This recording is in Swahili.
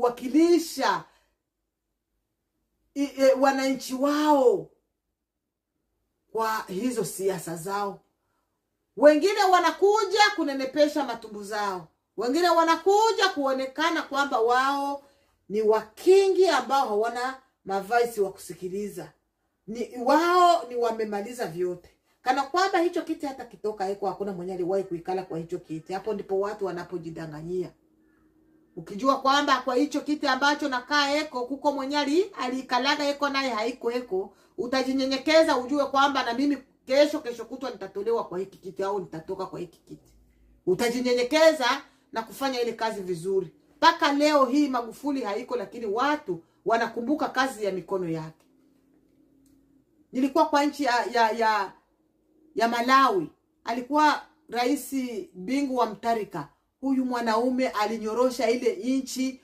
kuwakilisha wananchi wao kwa hizo siasa zao. Wengine wanakuja kunenepesha matumbu zao. Wengine wanakuja kuonekana kwamba wao ni wakingi ambao hawana mavaisi wa kusikiliza. Wao ni wamemaliza vyote. Kana kwamba hicho kiti hata kitoka hiko hakuna mwenye aliwahi kuikala kwa hicho kiti. Hapo ndipo watu wanapojidanganyia. Ukijua kwamba kwa hicho kiti ambacho nakaa heko kuko mwenye alikalaga heko naye haiko heko, utajinyenyekeza ujue kwamba na mimi kesho kutwa nitatolewa kwa hiki kiti au nitatoka kwa hiki kiti. Utajinyenyekeza na kufanya ile kazi vizuri. Paka leo hii Magufuli haiko, lakini watu wanakumbuka kazi ya mikono yake. Nilikuwa kwa nchi ya Malawi. Alikuwa rais Bingu wa Mtarika. Huyu mwanaume alinyorosha ile nchi